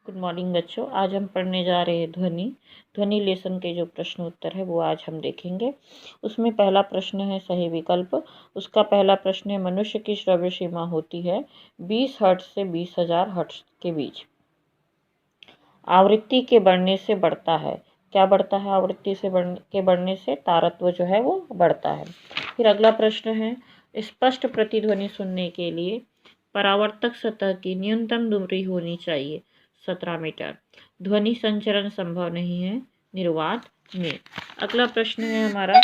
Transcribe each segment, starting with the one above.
Good morning बच्चों। आज हम पढ़ने जा रहे हैं ध्वनि लेसन के जो प्रश्न उत्तर है वो आज हम देखेंगे। उसमें पहला प्रश्न है सही विकल्प। उसका पहला प्रश्न है, मनुष्य की श्रव्य सीमा होती है 20 हर्ट्ज से 20,000 हर्ट्ज के बीच। आवृत्ति के बढ़ने से बढ़ता है। क्या बढ़ता है? आवृत्ति से बढ़ने से तारत्व जो है वो बढ़ता है। फिर अगला प्रश्न है, स्पष्ट प्रतिध्वनि सुनने के लिए परावर्तक सतह की न्यूनतम दूरी होनी चाहिए 17 मीटर। ध्वनि संचरण संभव नहीं है निर्वात में। अगला प्रश्न है हमारा,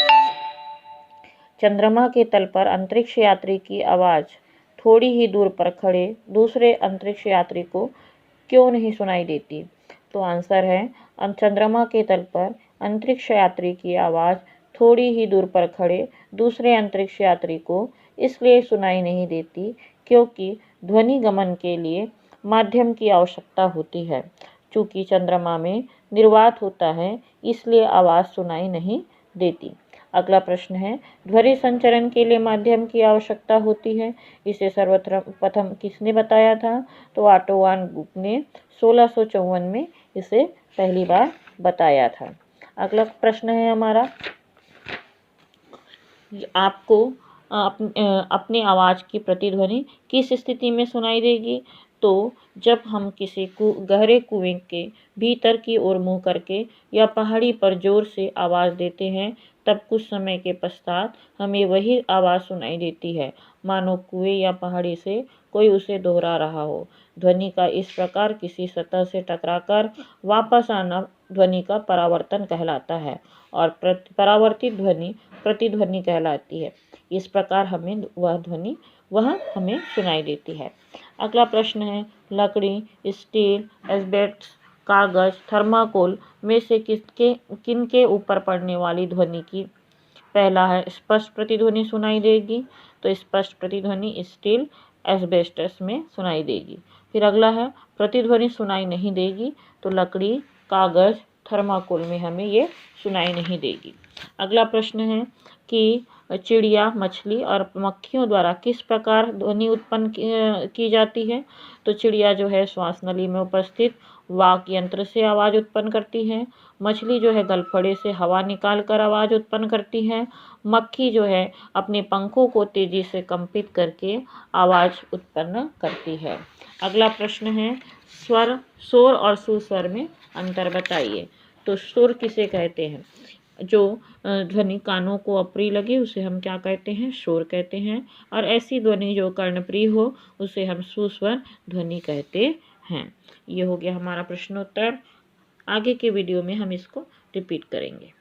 चंद्रमा के तल पर अंतरिक्ष यात्री की आवाज़ थोड़ी ही दूर पर खड़े दूसरे अंतरिक्ष यात्री को क्यों नहीं सुनाई देती? तो आंसर है, चंद्रमा के तल पर अंतरिक्ष यात्री की आवाज़ थोड़ी ही दूर पर खड़े दूसरे अंतरिक्ष यात्री को इसलिए सुनाई नहीं देती क्योंकि ध्वनि गमन के लिए माध्यम की आवश्यकता होती है। चूँकि चंद्रमा में निर्वात होता है इसलिए आवाज़ सुनाई नहीं देती। अगला प्रश्न है, ध्वनि संचरण के लिए माध्यम की आवश्यकता होती है, इसे सर्वप्रथम किसने बताया था? तो ऑटो वान गुक ने 1654 में इसे पहली बार बताया था। अगला प्रश्न है हमारा, आपको अपनी आवाज़ की प्रतिध्वनि किस स्थिति में सुनाई देगी? तो जब हम किसी गहरे कुएं के भीतर की ओर मुँह करके या पहाड़ी पर जोर से आवाज़ देते हैं तब कुछ समय के पश्चात हमें वही आवाज़ सुनाई देती है, मानो कुएं या पहाड़ी से कोई उसे दोहरा रहा हो। ध्वनि का इस प्रकार किसी सतह से टकराकर वापस आना ध्वनि का परावर्तन कहलाता है और परावर्तित ध्वनि प्रतिध्वनि कहलाती है। इस प्रकार हमें हमें सुनाई देती है। अगला प्रश्न है, लकड़ी, स्टील, एस्बेस्टस, कागज, थर्माकोल में से किनके ऊपर पड़ने वाली ध्वनि की पहला है स्पष्ट प्रतिध्वनि सुनाई देगी? तो स्पष्ट प्रतिध्वनि स्टील, एस्बेस्टस में सुनाई देगी। फिर अगला है, प्रतिध्वनि सुनाई नहीं देगी? तो लकड़ी, कागज, थर्माकोल में हमें ये सुनाई नहीं देगी। अगला प्रश्न है कि चिड़िया, मछली और मक्खियों द्वारा किस प्रकार ध्वनि उत्पन्न की जाती है? तो चिड़िया जो है श्वास नली में उपस्थित वाक यंत्र से आवाज़ उत्पन्न करती है। मछली जो है गलफड़े से हवा निकाल कर आवाज़ उत्पन्न करती है। मक्खी जो है अपने पंखों को तेजी से कंपित करके आवाज़ उत्पन्न करती है। अगला प्रश्न है, शोर और सुस्वर में अंतर बताइए। तो शोर किसे कहते हैं? जो ध्वनि कानों को अप्रिय लगे उसे हम क्या कहते हैं? शोर कहते हैं। और ऐसी ध्वनि जो कर्णप्रिय हो उसे हम सुस्वर ध्वनि कहते हैं। ये हो गया हमारा प्रश्नोत्तर। आगे के वीडियो में हम इसको रिपीट करेंगे।